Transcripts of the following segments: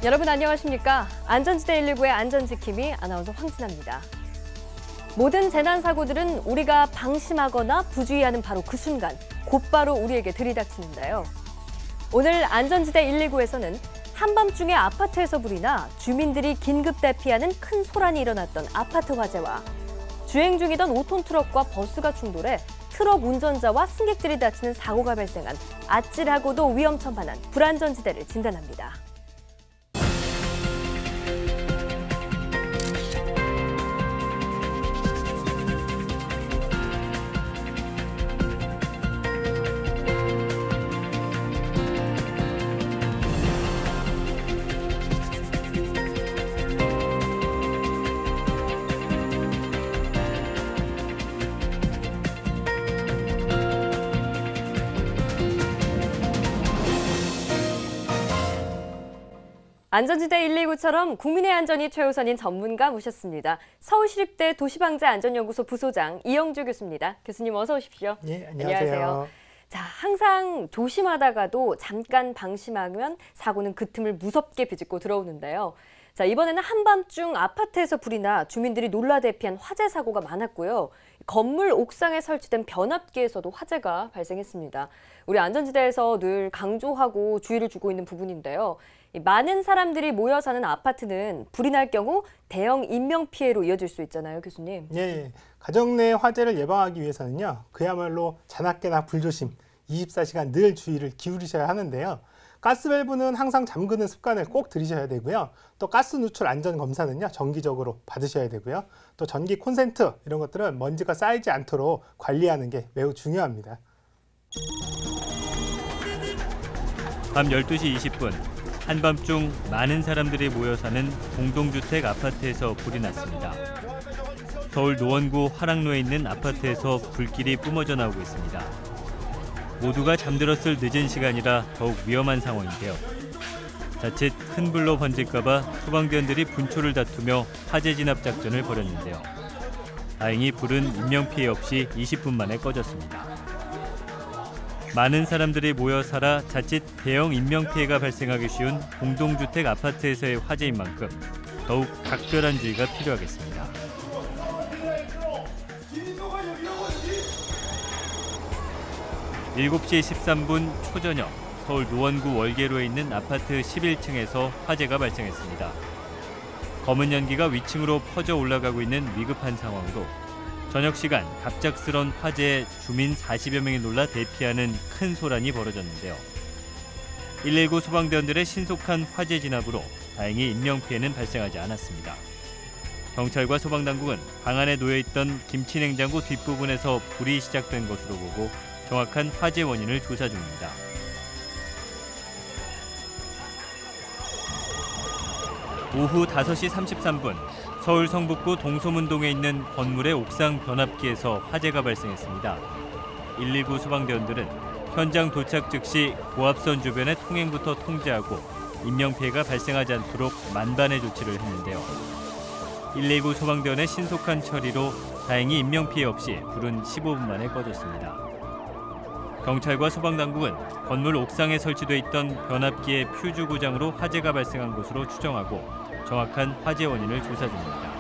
여러분 안녕하십니까? 안전지대 119의 안전지킴이 아나운서 황진아입니다. 모든 재난사고들은 우리가 방심하거나 부주의하는 바로 그 순간 곧바로 우리에게 들이닥치는데요. 오늘 안전지대 119에서는 한밤중에 아파트에서 불이 나 주민들이 긴급 대피하는 큰 소란이 일어났던 아파트 화재와 주행 중이던 5톤 트럭과 버스가 충돌해 트럭 운전자와 승객들이 다치는 사고가 발생한 아찔하고도 위험천만한 불안전지대를 진단합니다. 안전지대 119처럼 국민의 안전이 최우선인 전문가 모셨습니다. 서울시립대 도시방재안전연구소 부소장 이영주 교수입니다. 교수님 어서 오십시오. 네, 안녕하세요. 자, 항상 조심하다가도 잠깐 방심하면 사고는 그 틈을 무섭게 비집고 들어오는데요. 자, 이번에는 한밤중 아파트에서 불이 나 주민들이 놀라 대피한 화재 사고가 많았고요. 건물 옥상에 설치된 변압기에서도 화재가 발생했습니다. 우리 안전지대에서 늘 강조하고 주의를 주고 있는 부분인데요. 많은 사람들이 모여 사는 아파트는 불이 날 경우 대형 인명피해로 이어질 수 있잖아요, 교수님. 네, 가정 내 화재를 예방하기 위해서는요. 그야말로 자나깨나 불조심, 24시간 늘 주의를 기울이셔야 하는데요. 가스밸브는 항상 잠그는 습관을 꼭 들이셔야 되고요. 또 가스 누출 안전 검사는요. 정기적으로 받으셔야 되고요. 또 전기 콘센트 이런 것들은 먼지가 쌓이지 않도록 관리하는 게 매우 중요합니다. 밤 12시 20분. 한밤중 많은 사람들이 모여 사는 공동주택 아파트에서 불이 났습니다. 서울 노원구 화랑로에 있는 아파트에서 불길이 뿜어져 나오고 있습니다. 모두가 잠들었을 늦은 시간이라 더욱 위험한 상황인데요. 자칫 큰 불로 번질까 봐 소방대원들이 분초를 다투며 화재 진압 작전을 벌였는데요. 다행히 불은 인명피해 없이 20분 만에 꺼졌습니다. 많은 사람들이 모여 살아 자칫 대형 인명피해가 발생하기 쉬운 공동주택 아파트에서의 화재인 만큼 더욱 각별한 주의가 필요하겠습니다. (7시 13분) 초저녁 서울 노원구 월계로에 있는 아파트 11층에서 화재가 발생했습니다. 검은 연기가 위층으로 퍼져 올라가고 있는 위급한 상황으로 저녁 시간 갑작스런 화재에 주민 40여 명이 놀라 대피하는 큰 소란이 벌어졌는데요. 119 소방대원들의 신속한 화재 진압으로 다행히 인명피해는 발생하지 않았습니다. 경찰과 소방당국은 방 안에 놓여있던 김치냉장고 뒷부분에서 불이 시작된 것으로 보고 정확한 화재 원인을 조사 중입니다. 오후 5시 33분 서울 성북구 동소문동에 있는 건물의 옥상 변압기에서 화재가 발생했습니다. 119 소방대원들은 현장 도착 즉시 고압선 주변의 통행부터 통제하고 인명피해가 발생하지 않도록 만반의 조치를 했는데요. 119 소방대원의 신속한 처리로 다행히 인명피해 없이 불은 15분 만에 꺼졌습니다. 경찰과 소방당국은 건물 옥상에 설치돼 있던 변압기의 퓨즈 고장으로 화재가 발생한 것으로 추정하고 정확한 화재 원인을 조사 중입니다.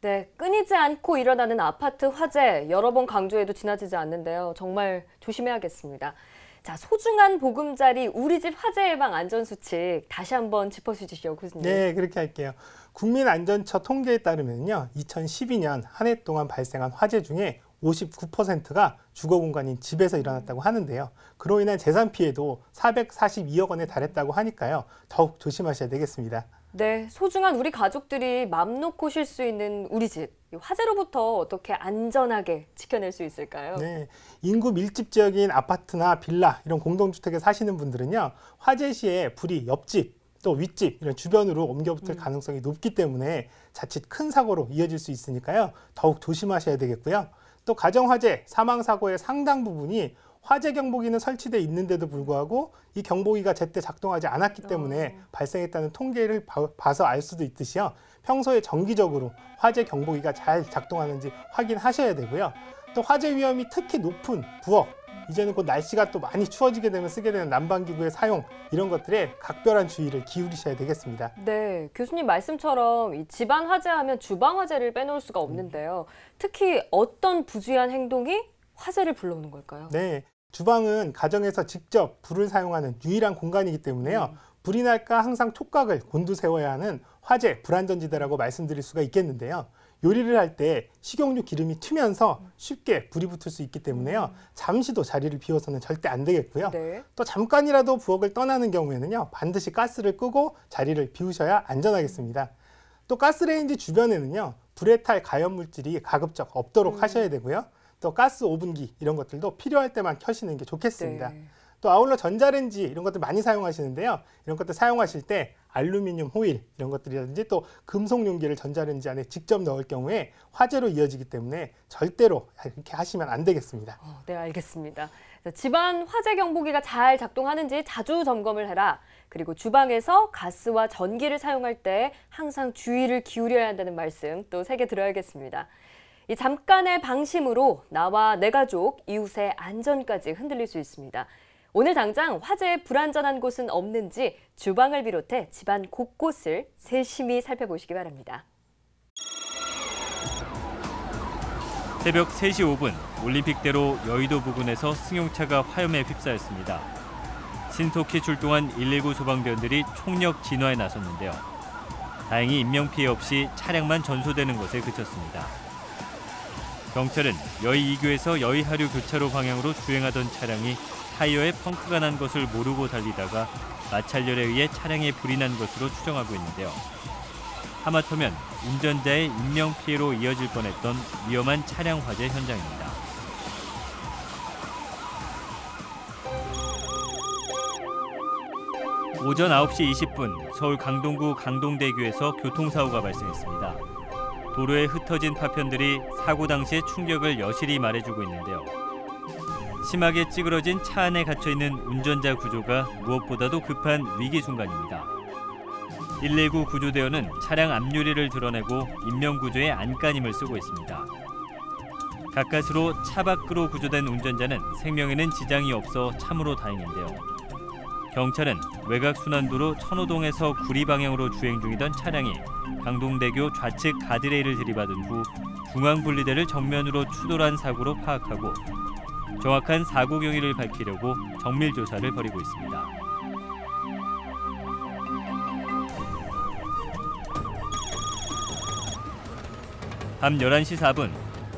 네, 끊이지 않고 일어나는 아파트 화재 여러 번 강조해도 지나치지 않는데요. 정말 조심해야겠습니다. 자, 소중한 보금자리 우리 집 화재 예방 안전수칙 다시 한번 짚어주시죠, 교수님. 네, 그렇게 할게요. 국민안전처 통계에 따르면요. 2012년 한 해 동안 발생한 화재 중에 59%가 주거 공간인 집에서 일어났다고 하는데요. 그로 인한 재산 피해도 442억 원에 달했다고 하니까요. 더욱 조심하셔야 되겠습니다. 네, 소중한 우리 가족들이 맘 놓고 쉴 수 있는 우리 집. 화재로부터 어떻게 안전하게 지켜낼 수 있을까요? 네, 인구 밀집 지역인 아파트나 빌라 이런 공동주택에 사시는 분들은요. 화재 시에 불이 옆집 또 윗집 이런 주변으로 옮겨붙을 가능성이 높기 때문에 자칫 큰 사고로 이어질 수 있으니까요. 더욱 조심하셔야 되겠고요. 또 가정화재 사망사고의 상당 부분이 화재 경보기는 설치되어 있는데도 불구하고 이 경보기가 제때 작동하지 않았기 때문에 발생했다는 통계를 봐서 알 수도 있듯이요. 평소에 정기적으로 화재 경보기가 잘 작동하는지 확인하셔야 되고요. 또 화재 위험이 특히 높은 부엌, 이제는 곧 날씨가 또 많이 추워지게 되면 쓰게 되는 난방기구의 사용 이런 것들에 각별한 주의를 기울이셔야 되겠습니다. 네, 교수님 말씀처럼 이 집안 화재하면 주방 화재를 빼놓을 수가 없는데요. 특히 어떤 부주의한 행동이 화재를 불러오는 걸까요? 네, 주방은 가정에서 직접 불을 사용하는 유일한 공간이기 때문에요. 불이 날까 항상 촉각을 곤두세워야 하는 화재 불안전지대라고 말씀드릴 수가 있겠는데요. 요리를 할 때 식용유 기름이 튀면서 쉽게 불이 붙을 수 있기 때문에요. 잠시도 자리를 비워서는 절대 안 되겠고요. 네. 또 잠깐이라도 부엌을 떠나는 경우에는요. 반드시 가스를 끄고 자리를 비우셔야 안전하겠습니다. 또 가스레인지 주변에는요. 불에 탈 가연 물질이 가급적 없도록 하셔야 되고요. 또 가스 오븐기 이런 것들도 필요할 때만 켜시는 게 좋겠습니다. 네. 또 아울러 전자레인지 이런 것들 많이 사용하시는데요. 이런 것들 사용하실 때 알루미늄 호일 이런 것들이라든지 또 금속 용기를 전자레인지 안에 직접 넣을 경우에 화재로 이어지기 때문에 절대로 이렇게 하시면 안 되겠습니다. 네, 알겠습니다. 집안 화재 경보기가 잘 작동하는지 자주 점검을 해라. 그리고 주방에서 가스와 전기를 사용할 때 항상 주의를 기울여야 한다는 말씀 또 새겨 들어야겠습니다. 이 잠깐의 방심으로 나와 내 가족, 이웃의 안전까지 흔들릴 수 있습니다. 오늘 당장 화재에 불안전한 곳은 없는지 주방을 비롯해 집안 곳곳을 세심히 살펴보시기 바랍니다. 새벽 3시 5분 올림픽대로 여의도 부근에서 승용차가 화염에 휩싸였습니다. 신속히 출동한 119 소방대원들이 총력 진화에 나섰는데요. 다행히 인명피해 없이 차량만 전소되는 것에 그쳤습니다. 경찰은 여의 2교에서 여의 하류 교차로 방향으로 주행하던 차량이 타이어에 펑크가 난 것을 모르고 달리다가 마찰열에 의해 차량에 불이 난 것으로 추정하고 있는데요. 하마터면 운전자의 인명피해로 이어질 뻔했던 위험한 차량 화재 현장입니다. 오전 9시 20분 서울 강동구 강동대교에서 교통사고가 발생했습니다. 도로에 흩어진 파편들이 사고 당시의 충격을 여실히 말해주고 있는데요. 심하게 찌그러진 차 안에 갇혀있는 운전자 구조가 무엇보다도 급한 위기 순간입니다. 119 구조대원은 차량 앞유리를 드러내고 인명구조에 안간힘을 쓰고 있습니다. 가까스로 차 밖으로 구조된 운전자는 생명에는 지장이 없어 참으로 다행인데요. 경찰은 외곽순환도로 천호동에서 구리 방향으로 주행 중이던 차량이 강동대교 좌측 가드레일을 들이받은 후 중앙분리대를 정면으로 추돌한 사고로 파악하고 정확한 사고 경위를 밝히려고 정밀 조사를 벌이고 있습니다. 밤 11시 4분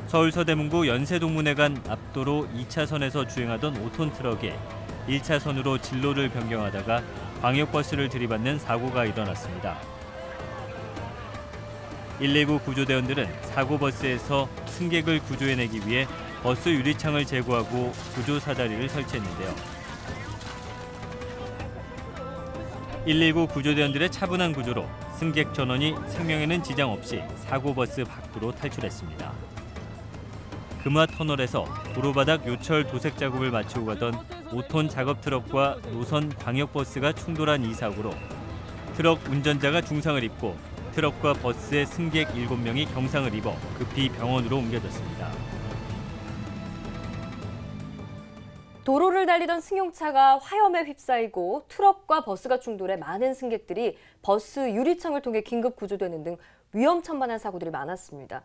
서울 서대문구 연세동문회관 앞도로 2차선에서 주행하던 5톤 트럭에 1차선으로 진로를 변경하다가 광역버스를 들이받는 사고가 일어났습니다. 119 구조대원들은 사고버스에서 승객을 구조해내기 위해 버스 유리창을 제거하고 구조 사다리를 설치했는데요. 119 구조대원들의 차분한 구조로 승객 전원이 생명에는 지장 없이 사고버스 밖으로 탈출했습니다. 금화 터널에서 도로바닥 요철 도색 작업을 마치고 가던 5톤 작업 트럭과 노선 광역버스가 충돌한 이 사고로 트럭 운전자가 중상을 입고 트럭과 버스의 승객 7명이 경상을 입어 급히 병원으로 옮겨졌습니다. 도로를 달리던 승용차가 화염에 휩싸이고 트럭과 버스가 충돌해 많은 승객들이 버스 유리창을 통해 긴급 구조되는 등 위험천만한 사고들이 많았습니다.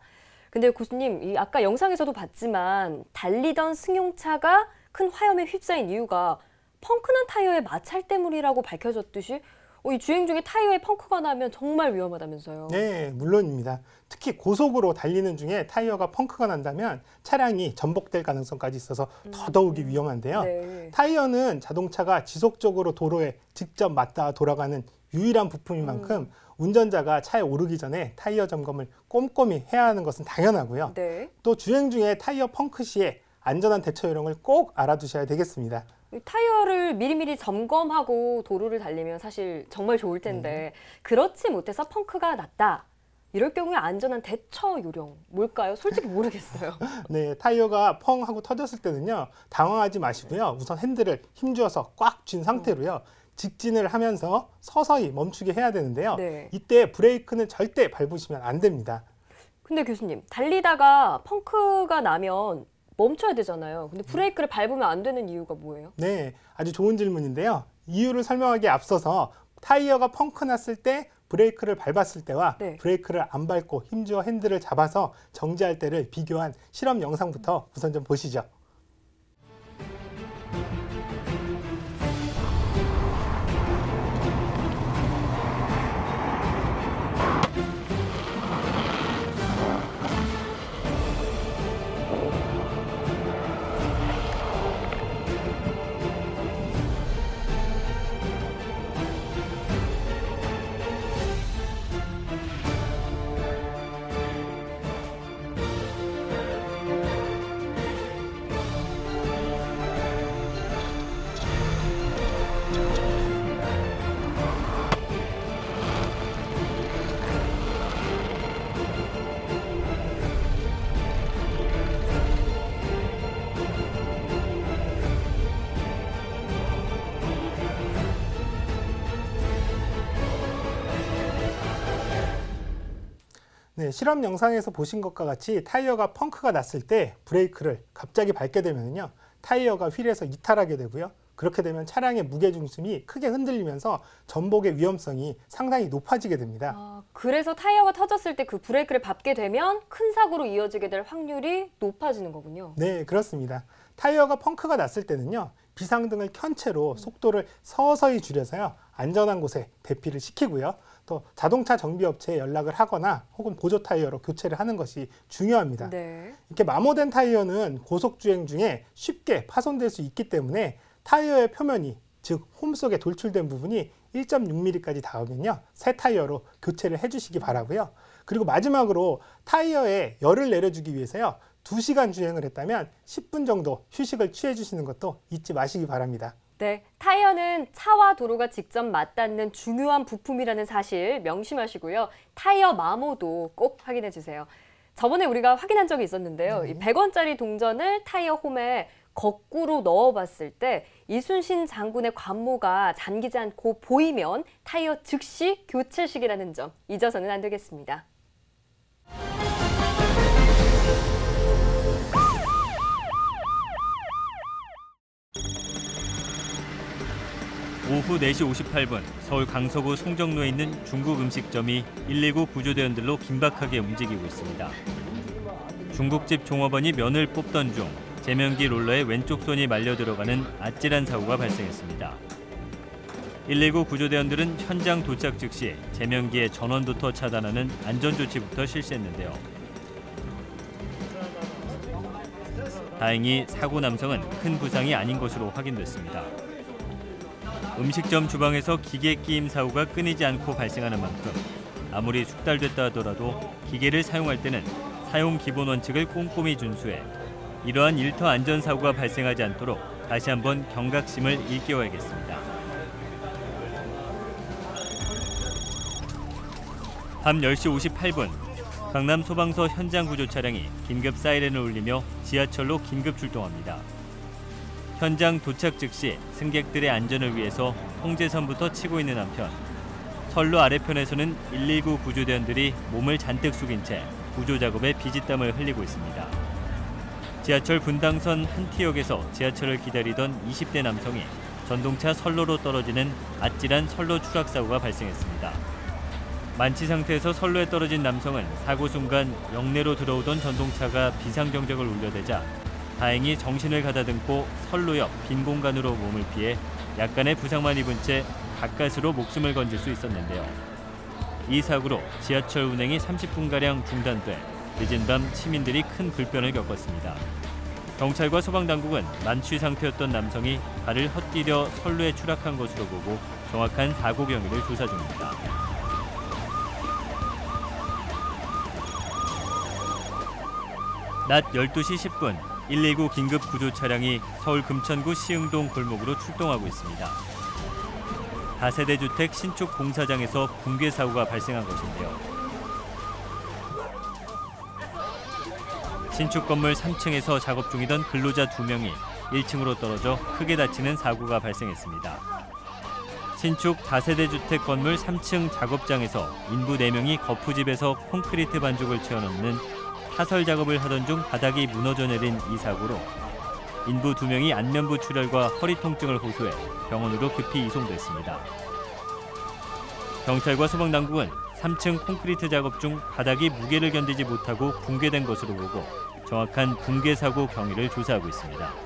근데 교수님, 아까 영상에서도 봤지만 달리던 승용차가 큰 화염에 휩싸인 이유가 펑크난 타이어의 마찰 때문이라고 밝혀졌듯이 이 주행 중에 타이어에 펑크가 나면 정말 위험하다면서요. 네, 물론입니다. 특히 고속으로 달리는 중에 타이어가 펑크가 난다면 차량이 전복될 가능성까지 있어서 더더욱이 위험한데요. 네. 타이어는 자동차가 지속적으로 도로에 직접 맞닿아 돌아가는 유일한 부품인 만큼 운전자가 차에 오르기 전에 타이어 점검을 꼼꼼히 해야 하는 것은 당연하고요. 네. 또 주행 중에 타이어 펑크 시에 안전한 대처 요령을 꼭 알아두셔야 되겠습니다. 타이어를 미리미리 점검하고 도로를 달리면 사실 정말 좋을 텐데 그렇지 못해서 펑크가 났다. 이럴 경우에 안전한 대처 요령 뭘까요? 솔직히 모르겠어요. 네, 타이어가 펑 하고 터졌을 때는요. 당황하지 마시고요. 우선 핸들을 힘주어서 꽉 쥔 상태로요. 직진을 하면서 서서히 멈추게 해야 되는데요. 네. 이때 브레이크는 절대 밟으시면 안 됩니다. 근데 교수님, 달리다가 펑크가 나면 멈춰야 되잖아요. 근데 브레이크를 밟으면 안 되는 이유가 뭐예요? 네, 아주 좋은 질문인데요. 이유를 설명하기에 앞서서 타이어가 펑크 났을 때 브레이크를 밟았을 때와 네. 브레이크를 안 밟고 힘주어 핸들을 잡아서 정지할 때를 비교한 실험 영상부터 우선 좀 보시죠. 네, 실험 영상에서 보신 것과 같이 타이어가 펑크가 났을 때 브레이크를 갑자기 밟게 되면요, 타이어가 휠에서 이탈하게 되고요. 그렇게 되면 차량의 무게중심이 크게 흔들리면서 전복의 위험성이 상당히 높아지게 됩니다. 그래서 타이어가 터졌을 때 그 브레이크를 밟게 되면 큰 사고로 이어지게 될 확률이 높아지는 거군요. 네, 그렇습니다. 타이어가 펑크가 났을 때는요, 비상등을 켠 채로 속도를 서서히 줄여서요, 안전한 곳에 대피를 시키고요. 또 자동차 정비업체에 연락을 하거나 혹은 보조 타이어로 교체를 하는 것이 중요합니다. 네. 이렇게 마모된 타이어는 고속주행 중에 쉽게 파손될 수 있기 때문에 타이어의 표면이, 즉 홈 속에 돌출된 부분이 1.6mm까지 닿으면요, 새 타이어로 교체를 해주시기 바라고요. 그리고 마지막으로 타이어에 열을 내려주기 위해서요, 2시간 주행을 했다면 10분 정도 휴식을 취해 주시는 것도 잊지 마시기 바랍니다. 네, 타이어는 차와 도로가 직접 맞닿는 중요한 부품이라는 사실 명심하시고요. 타이어 마모도 꼭 확인해 주세요. 저번에 우리가 확인한 적이 있었는데요. 이 100원짜리 동전을 타이어 홈에 거꾸로 넣어봤을 때 이순신 장군의 관모가 잠기지 않고 보이면 타이어 즉시 교체식이라는 점 잊어서는 안 되겠습니다. 오후 4시 58분 서울 강서구 송정로에 있는 중국 음식점이 119 구조대원들로 긴박하게 움직이고 있습니다. 중국집 종업원이 면을 뽑던 중 제면기 롤러에 왼쪽 손이 말려 들어가는 아찔한 사고가 발생했습니다. 119 구조대원들은 현장 도착 즉시 제면기의 전원부터 차단하는 안전조치부터 실시했는데요. 다행히 사고 남성은 큰 부상이 아닌 것으로 확인됐습니다. 음식점 주방에서 기계 끼임 사고가 끊이지 않고 발생하는 만큼 아무리 숙달됐다 하더라도 기계를 사용할 때는 사용 기본 원칙을 꼼꼼히 준수해 이러한 일터 안전사고가 발생하지 않도록 다시 한번 경각심을 일깨워야겠습니다. 밤 10시 58분 강남 소방서 현장 구조 차량이 긴급 사이렌을 울리며 지하철로 긴급 출동합니다. 현장 도착 즉시 승객들의 안전을 위해서 통제선부터 치고 있는 한편 선로 아래편에서는 119 구조대원들이 몸을 잔뜩 숙인 채 구조 작업에 비지땀을 흘리고 있습니다. 지하철 분당선 한 티역에서 지하철을 기다리던 20대 남성이 전동차 선로로 떨어지는 아찔한 선로 추락 사고가 발생했습니다. 만취 상태에서 선로에 떨어진 남성은 사고 순간 역내로 들어오던 전동차가 비상경적을 울려대자 다행히 정신을 가다듬고 선로 옆 빈 공간으로 몸을 피해 약간의 부상만 입은 채 가까스로 목숨을 건질 수 있었는데요. 이 사고로 지하철 운행이 30분가량 중단돼 늦은 밤 시민들이 큰 불편을 겪었습니다. 경찰과 소방당국은 만취 상태였던 남성이 발을 헛디뎌 선로에 추락한 것으로 보고 정확한 사고 경위를 조사 중입니다. 낮 12시 10분 119 긴급 구조 차량이 서울 금천구 시흥동 골목으로 출동하고 있습니다. 다세대 주택 신축 공사장에서 붕괴 사고가 발생한 것인데요. 신축 건물 3층에서 작업 중이던 근로자 2명이 1층으로 떨어져 크게 다치는 사고가 발생했습니다. 신축 다세대 주택 건물 3층 작업장에서 인부 4명이 거푸집에서 콘크리트 반죽을 채워넣는 타설 작업을 하던 중 바닥이 무너져 내린 이 사고로 인부 2명이 안면부 출혈과 허리 통증을 호소해 병원으로 급히 이송됐습니다. 경찰과 소방당국은 3층 콘크리트 작업 중 바닥이 무게를 견디지 못하고 붕괴된 것으로 보고 정확한 붕괴 사고 경위를 조사하고 있습니다.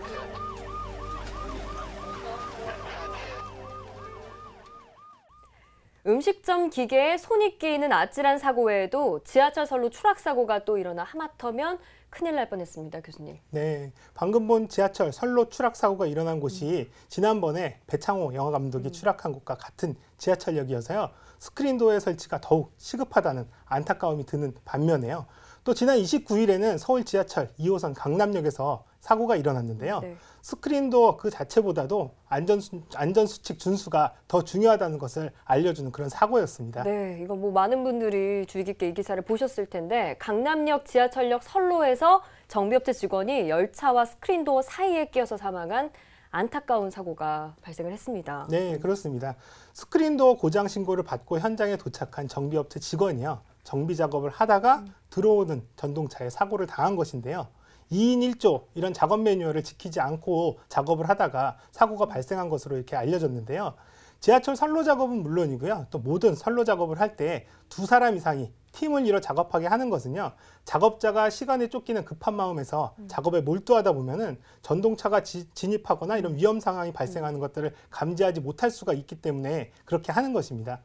음식점 기계에 손이 끼이는 아찔한 사고 외에도 지하철 선로 추락 사고가 또 일어나 하마터면 큰일 날 뻔했습니다, 교수님. 네, 방금 본 지하철 선로 추락 사고가 일어난 곳이 지난번에 배창호 영화 감독이 추락한 곳과 같은 지하철역이어서요. 스크린도어의 설치가 더욱 시급하다는 안타까움이 드는 반면에요. 또 지난 29일에는 서울 지하철 2호선 강남역에서 사고가 일어났는데요. 네. 스크린도어 그 자체보다도 안전수칙 준수가 더 중요하다는 것을 알려주는 그런 사고였습니다. 네, 이거 뭐 많은 분들이 주의 깊게 이 기사를 보셨을 텐데 강남역 지하철역 선로에서 정비업체 직원이 열차와 스크린도어 사이에 끼어서 사망한 안타까운 사고가 발생을 했습니다. 네, 그렇습니다. 스크린도어 고장 신고를 받고 현장에 도착한 정비업체 직원이요. 정비 작업을 하다가 들어오는 전동차에 사고를 당한 것인데요. 2인 1조 이런 작업 매뉴얼을 지키지 않고 작업을 하다가 사고가 발생한 것으로 이렇게 알려졌는데요. 지하철 선로 작업은 물론이고요. 또 모든 선로 작업을 할 때 2사람 이상이 팀을 이뤄 작업하게 하는 것은요. 작업자가 시간에 쫓기는 급한 마음에서 작업에 몰두하다 보면은 전동차가 진입하거나 이런 위험 상황이 발생하는 것들을 감지하지 못할 수가 있기 때문에 그렇게 하는 것입니다.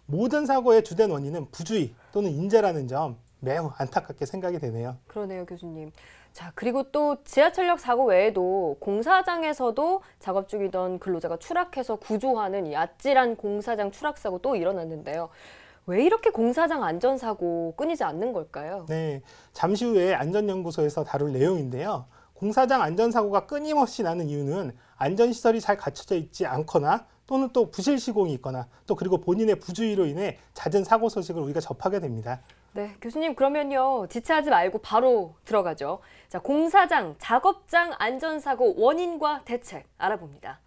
모든 사고의 주된 원인은 부주의 또는 인재라는 점 매우 안타깝게 생각이 되네요. 그러네요, 교수님. 자, 그리고 또 지하철역 사고 외에도 공사장에서도 작업 중이던 근로자가 추락해서 구조하는 이 아찔한 공사장 추락 사고 또 일어났는데요. 왜 이렇게 공사장 안전사고 끊이지 않는 걸까요? 네, 잠시 후에 안전연구소에서 다룰 내용인데요. 공사장 안전사고가 끊임없이 나는 이유는 안전시설이 잘 갖춰져 있지 않거나 또는 또 부실 시공이 있거나 또 그리고 본인의 부주의로 인해 잦은 사고 소식을 우리가 접하게 됩니다. 네, 교수님 그러면요. 지체하지 말고 바로 들어가죠. 자, 공사장, 작업장 안전사고 원인과 대책 알아봅니다.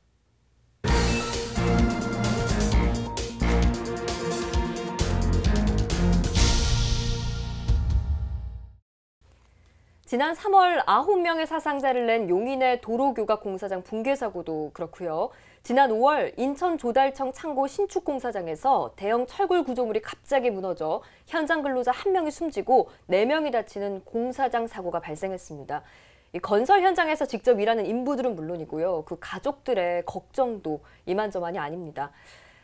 지난 3월 9명의 사상자를 낸 용인의 도로교각 공사장 붕괴 사고도 그렇고요. 지난 5월 인천 조달청 창고 신축 공사장에서 대형 철골 구조물이 갑자기 무너져 현장 근로자 1명이 숨지고 4명이 다치는 공사장 사고가 발생했습니다. 이 건설 현장에서 직접 일하는 인부들은 물론이고요. 그 가족들의 걱정도 이만저만이 아닙니다.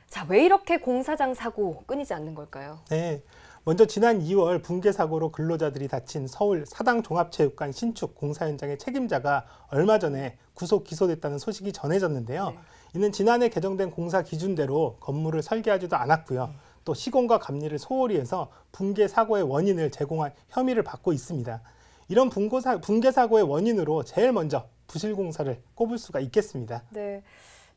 자, 왜 이렇게 공사장 사고 끊이지 않는 걸까요? 네. 먼저 지난 2월 붕괴 사고로 근로자들이 다친 서울 사당종합체육관 신축 공사 현장의 책임자가 얼마 전에 구속 기소됐다는 소식이 전해졌는데요. 네. 이는 지난해 개정된 공사 기준대로 건물을 설계하지도 않았고요. 또 시공과 감리를 소홀히 해서 붕괴 사고의 원인을 제공한 혐의를 받고 있습니다. 이런 붕괴 사고의 원인으로 제일 먼저 부실 공사를 꼽을 수가 있겠습니다. 네.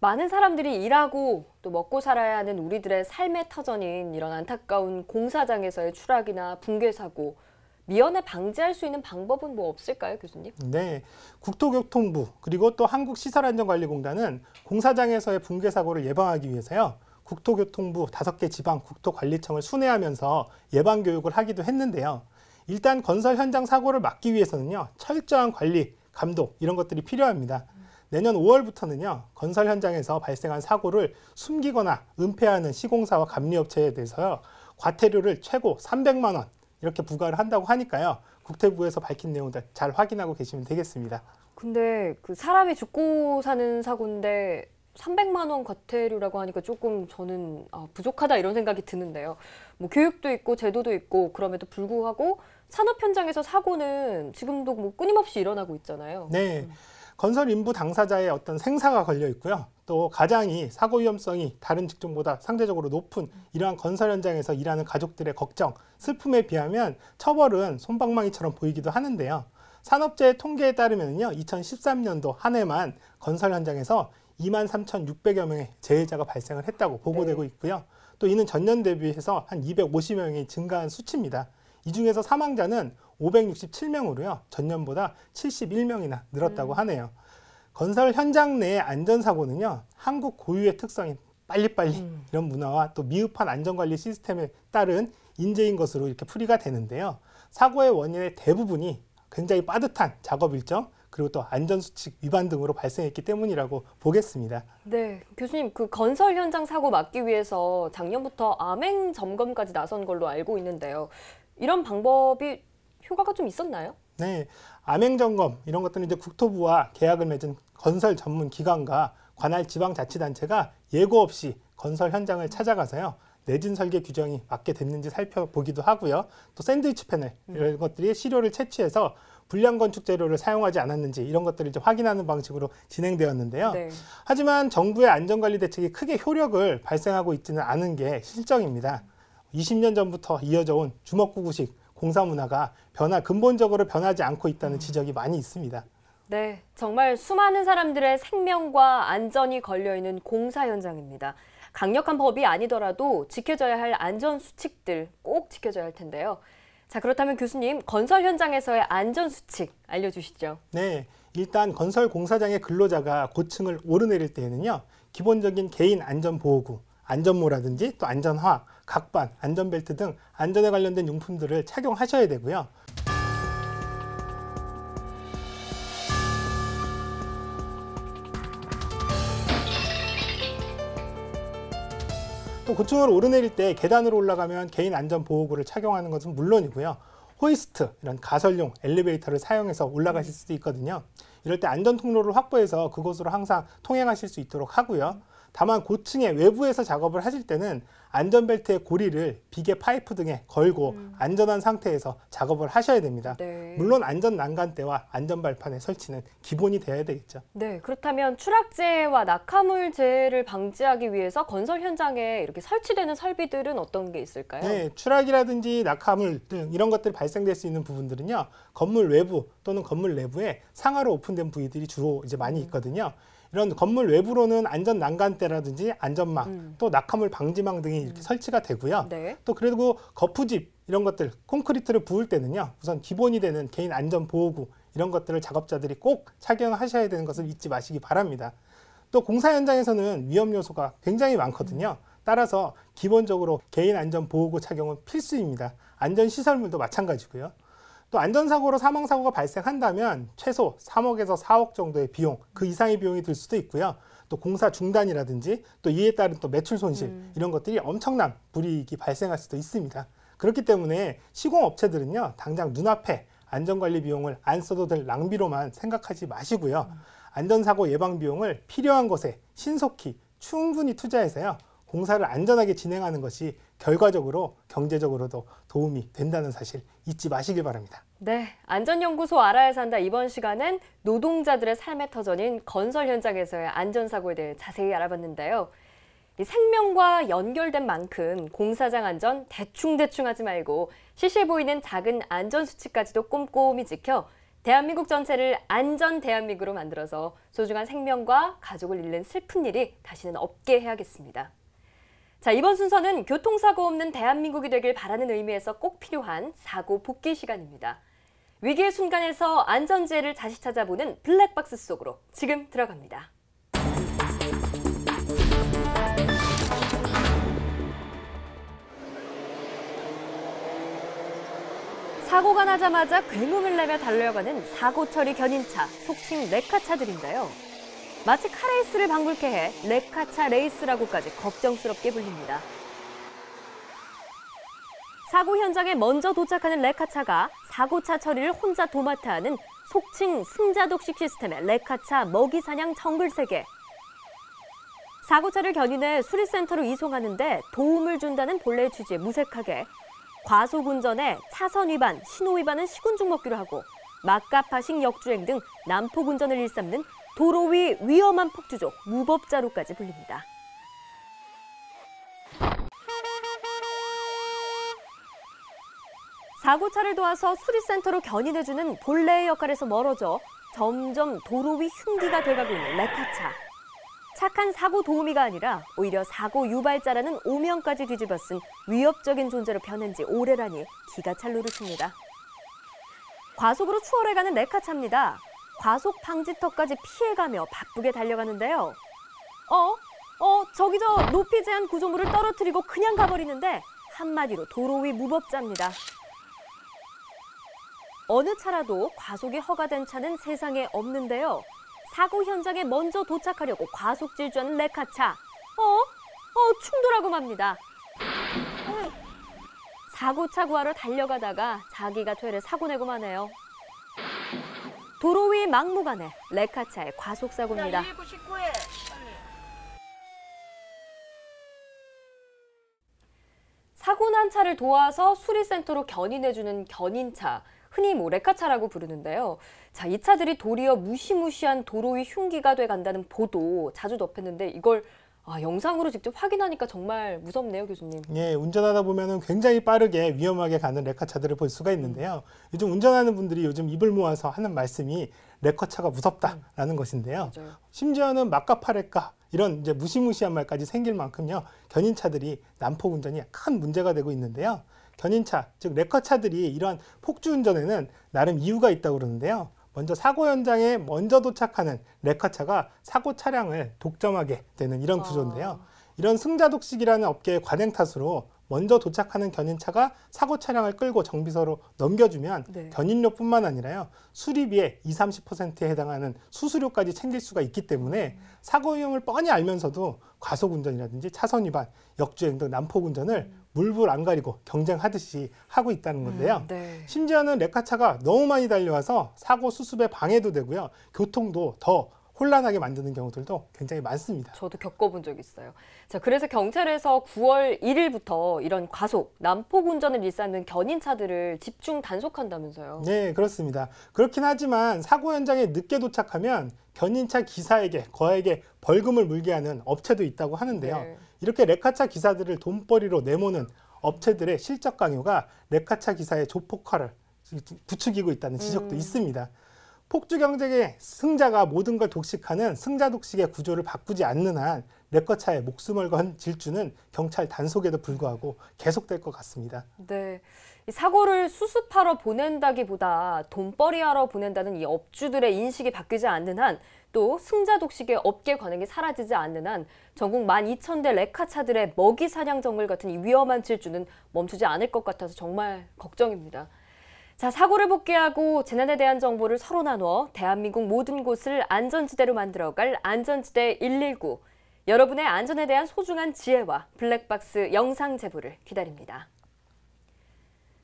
많은 사람들이 일하고 또 먹고 살아야 하는 우리들의 삶의 터전인 이런 안타까운 공사장에서의 추락이나 붕괴 사고, 미연에 방지할 수 있는 방법은 뭐 없을까요, 교수님? 네, 국토교통부 그리고 또 한국시설안전관리공단은 공사장에서의 붕괴 사고를 예방하기 위해서요. 국토교통부 5개 지방 국토관리청을 순회하면서 예방 교육을 하기도 했는데요. 일단 건설 현장 사고를 막기 위해서는요. 철저한 관리, 감독 이런 것들이 필요합니다. 내년 5월부터는요. 건설 현장에서 발생한 사고를 숨기거나 은폐하는 시공사와 감리업체에 대해서요. 과태료를 최고 300만 원 이렇게 부과를 한다고 하니까요. 국토부에서 밝힌 내용들 잘 확인하고 계시면 되겠습니다. 근데 그 사람이 죽고 사는 사고인데 300만 원 과태료라고 하니까 조금 저는 부족하다 이런 생각이 드는데요. 뭐 교육도 있고 제도도 있고 그럼에도 불구하고 산업 현장에서 사고는 지금도 뭐 끊임없이 일어나고 있잖아요. 네. 건설 인부 당사자의 어떤 생사가 걸려 있고요. 또 가장이 사고 위험성이 다른 직종보다 상대적으로 높은 이러한 건설 현장에서 일하는 가족들의 걱정, 슬픔에 비하면 처벌은 솜방망이처럼 보이기도 하는데요. 산업재해 통계에 따르면요, 2013년도 한 해만 건설 현장에서 23,600여 명의 재해자가 발생을 했다고 보고되고 있고요. 또 이는 전년 대비해서 한 250명이 증가한 수치입니다. 이 중에서 사망자는 567명으로요. 전년보다 71명이나 늘었다고 하네요. 건설 현장 내의 안전사고는요. 한국 고유의 특성인 빨리빨리 이런 문화와 또 미흡한 안전관리 시스템에 따른 인재인 것으로 이렇게 풀이가 되는데요. 사고의 원인의 대부분이 굉장히 빠듯한 작업 일정 그리고 또 안전수칙 위반 등으로 발생했기 때문이라고 보겠습니다. 네, 교수님, 그 건설 현장 사고 막기 위해서 작년부터 암행 점검까지 나선 걸로 알고 있는데요. 이런 방법이 효과가 좀 있었나요? 네, 암행 점검 이런 것들은 이제 국토부와 계약을 맺은 건설 전문 기관과 관할 지방자치단체가 예고 없이 건설 현장을 찾아가서요. 내진 설계 규정이 맞게 됐는지 살펴보기도 하고요. 또 샌드위치 패널 이런 것들이 시료를 채취해서 불량 건축 재료를 사용하지 않았는지 이런 것들을 이제 확인하는 방식으로 진행되었는데요. 네. 하지만 정부의 안전관리 대책이 크게 효력을 발생하고 있지는 않은 게 실정입니다. 20년 전부터 이어져 온 주먹구구식 공사 문화가 근본적으로 변하지 않고 있다는 지적이 많이 있습니다. 네, 정말 수많은 사람들의 생명과 안전이 걸려있는 공사 현장입니다. 강력한 법이 아니더라도 지켜져야 할 안전 수칙들 꼭 지켜져야 할 텐데요. 자, 그렇다면 교수님, 건설 현장에서의 안전 수칙 알려주시죠. 네, 일단 건설 공사장의 근로자가 고층을 오르내릴 때에는요. 기본적인 개인 안전보호구, 안전모라든지 또 안전화, 각반, 안전벨트 등 안전에 관련된 용품들을 착용하셔야 되고요. 또 고층을 오르내릴 때 계단으로 올라가면 개인 안전보호구를 착용하는 것은 물론이고요. 호이스트, 이런 가설용 엘리베이터를 사용해서 올라가실 수도 있거든요. 이럴 때 안전통로를 확보해서 그곳으로 항상 통행하실 수 있도록 하고요. 다만 고층의 외부에서 작업을 하실 때는 안전벨트의 고리를 비계 파이프 등에 걸고 안전한 상태에서 작업을 하셔야 됩니다. 네. 물론 안전 난간대와 안전발판의 설치는 기본이 되어야 되겠죠. 네, 그렇다면 추락재해와 낙하물재해를 방지하기 위해서 건설 현장에 이렇게 설치되는 설비들은 어떤 게 있을까요? 네, 추락이라든지 낙하물 등 이런 것들이 발생될 수 있는 부분들은요. 건물 외부 또는 건물 내부에 상하로 오픈된 부위들이 주로 이제 많이 있거든요. 이런 건물 외부로는 안전 난간대라든지 안전망, 또 낙하물 방지망 등이 이렇게 설치가 되고요. 네. 또 그리고 거푸집 이런 것들, 콘크리트를 부을 때는요. 우선 기본이 되는 개인 안전 보호구 이런 것들을 작업자들이 꼭 착용하셔야 되는 것을 잊지 마시기 바랍니다. 또 공사 현장에서는 위험 요소가 굉장히 많거든요. 따라서 기본적으로 개인 안전 보호구 착용은 필수입니다. 안전 시설물도 마찬가지고요. 또 안전사고로 사망사고가 발생한다면 최소 3억에서 4억 정도의 비용, 그 이상의 비용이 들 수도 있고요. 또 공사 중단이라든지 또 이에 따른 또 매출 손실 이런 것들이 엄청난 불이익이 발생할 수도 있습니다. 그렇기 때문에 시공업체들은요. 당장 눈앞에 안전관리 비용을 안 써도 될 낭비로만 생각하지 마시고요. 안전사고 예방 비용을 필요한 것에 신속히 충분히 투자해서요. 공사를 안전하게 진행하는 것이 결과적으로 경제적으로도 도움이 된다는 사실 잊지 마시길 바랍니다. 네, 안전연구소 알아야 산다 이번 시간은 노동자들의 삶의 터전인 건설 현장에서의 안전사고에 대해 자세히 알아봤는데요. 이 생명과 연결된 만큼 공사장 안전 대충대충 하지 말고 시시해 보이는 작은 안전수칙까지도 꼼꼼히 지켜 대한민국 전체를 안전 대한민국으로 만들어서 소중한 생명과 가족을 잃는 슬픈 일이 다시는 없게 해야겠습니다. 자, 이번 순서는 교통사고 없는 대한민국이 되길 바라는 의미에서 꼭 필요한 사고 복귀 시간입니다. 위기의 순간에서 안전지혜를 다시 찾아보는 블랙박스 속으로 지금 들어갑니다. 사고가 나자마자 굉음을 내며 달려가는 사고 처리 견인차, 속칭 레카차들인데요. 마치 카레이스를 방불케 해 레카차 레이스라고까지 걱정스럽게 불립니다. 사고 현장에 먼저 도착하는 레카차가 사고차 처리를 혼자 도맡아 하는 속칭 승자독식 시스템의 레카차 먹이사냥 정글세계. 사고차를 견인해 수리센터로 이송하는데 도움을 준다는 본래의 취지에 무색하게 과속운전에 차선 위반, 신호 위반은 시군중 먹기로 하고 막가파식 역주행 등 난폭운전을 일삼는 도로 위 위험한 폭주족, 무법자로까지 불립니다. 사고차를 도와서 수리센터로 견인해주는 본래의 역할에서 멀어져 점점 도로 위 흉기가 돼가고 있는 레카차. 착한 사고 도우미가 아니라 오히려 사고 유발자라는 오명까지 뒤집어 쓴 위협적인 존재로 변한 지 오래라니 기가 찰 노릇입니다. 과속으로 추월해가는 레카차입니다. 과속 방지턱까지 피해가며 바쁘게 달려가는데요. 저기 저 높이 제한 구조물을 떨어뜨리고 그냥 가버리는데 한마디로 도로 위 무법자입니다. 어느 차라도 과속이 허가된 차는 세상에 없는데요. 사고 현장에 먼저 도착하려고 과속 질주하는 레카차. 충돌하고 맙니다. 사고차 구하러 달려가다가 자기가 퇴를 사고 내고 마네요. 도로 위 막무가내 레카차의 과속사고입니다. 사고 난 차를 도와서 수리센터로 견인해주는 견인차, 흔히 레카차라고 부르는데요. 자, 이 차들이 도리어 무시무시한 도로 위 흉기가 돼 간다는 보도 자주 접했는데 이걸 영상으로 직접 확인하니까 정말 무섭네요, 교수님. 예, 운전하다 보면은 굉장히 빠르게 위험하게 가는 레카차들을 볼 수가 있는데요. 요즘 운전하는 분들이 요즘 입을 모아서 하는 말씀이 레카차가 무섭다라는 것인데요. 맞아요. 심지어는 막가파레까 이런 이제 무시무시한 말까지 생길 만큼요. 견인차들이 난폭 운전이 큰 문제가 되고 있는데요. 견인차, 즉 레카차들이 이러한 폭주 운전에는 나름 이유가 있다고 그러는데요. 먼저 사고 현장에 먼저 도착하는 레카차가 사고 차량을 독점하게 되는 이런 구조인데요. 이런 승자독식이라는 업계의 관행 탓으로 먼저 도착하는 견인차가 사고 차량을 끌고 정비소로 넘겨주면 네. 견인료뿐만 아니라요. 수리비의 20~30%에 해당하는 수수료까지 챙길 수가 있기 때문에 사고 위험을 뻔히 알면서도 과속운전이라든지 차선 위반, 역주행 등 난폭 운전을 물불 안 가리고 경쟁하듯이 하고 있다는 건데요. 네. 심지어는 레카차가 너무 많이 달려와서 사고 수습에 방해도 되고요. 교통도 더 혼란하게 만드는 경우들도 굉장히 많습니다. 저도 겪어본 적 있어요. 자, 그래서 경찰에서 9월 1일부터 이런 과속, 난폭 운전을 일삼는 견인차들을 집중 단속한다면서요. 네, 그렇습니다. 그렇긴 하지만 사고 현장에 늦게 도착하면 견인차 기사에게, 거액의 벌금을 물게 하는 업체도 있다고 하는데요. 네. 이렇게 레카차 기사들을 돈벌이로 내모는 업체들의 실적 강요가 레카차 기사의 조폭화를 부추기고 있다는 지적도 있습니다. 폭주 경쟁의 승자가 모든 걸 독식하는 승자 독식의 구조를 바꾸지 않는 한 레카차에 목숨을 건 질주는 경찰 단속에도 불구하고 계속될 것 같습니다. 네, 이 사고를 수습하러 보낸다기보다 돈벌이하러 보낸다는 이 업주들의 인식이 바뀌지 않는 한 또 승자 독식의 업계 관행이 사라지지 않는 한 전국 12,000대 레카차들의 먹이 사냥 정글 같은 이 위험한 질주는 멈추지 않을 것 같아서 정말 걱정입니다. 자, 사고를 복귀하고 재난에 대한 정보를 서로 나누어 대한민국 모든 곳을 안전지대로 만들어갈 안전지대 119. 여러분의 안전에 대한 소중한 지혜와 블랙박스 영상 제보를 기다립니다.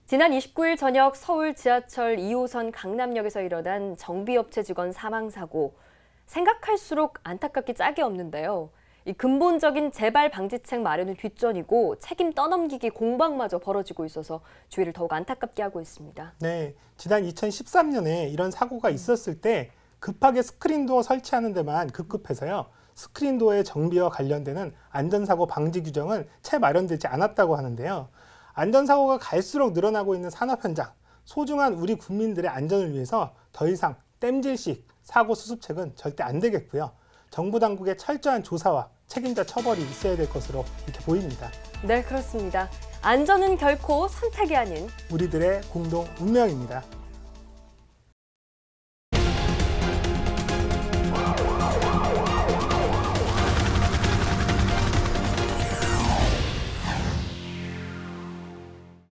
지난 29일 저녁 서울 지하철 2호선 강남역에서 일어난 정비업체 직원 사망사고. 생각할수록 안타깝기 짝이 없는데요. 이 근본적인 재발 방지책 마련은 뒷전이고 책임 떠넘기기 공방마저 벌어지고 있어서 주위를 더욱 안타깝게 하고 있습니다. 네, 지난 2013년에 이런 사고가 있었을 때 급하게 스크린도어 설치하는 데만 급급해서요. 스크린도어의 정비와 관련되는 안전사고 방지 규정은 채 마련되지 않았다고 하는데요. 안전사고가 갈수록 늘어나고 있는 산업 현장, 소중한 우리 국민들의 안전을 위해서 더 이상 땜질식 사고 수습책은 절대 안 되겠고요. 정부 당국의 철저한 조사와 책임자 처벌이 있어야 될 것으로 이렇게 보입니다. 네, 그렇습니다. 안전은 결코 선택이 아닌 우리들의 공동 운명입니다.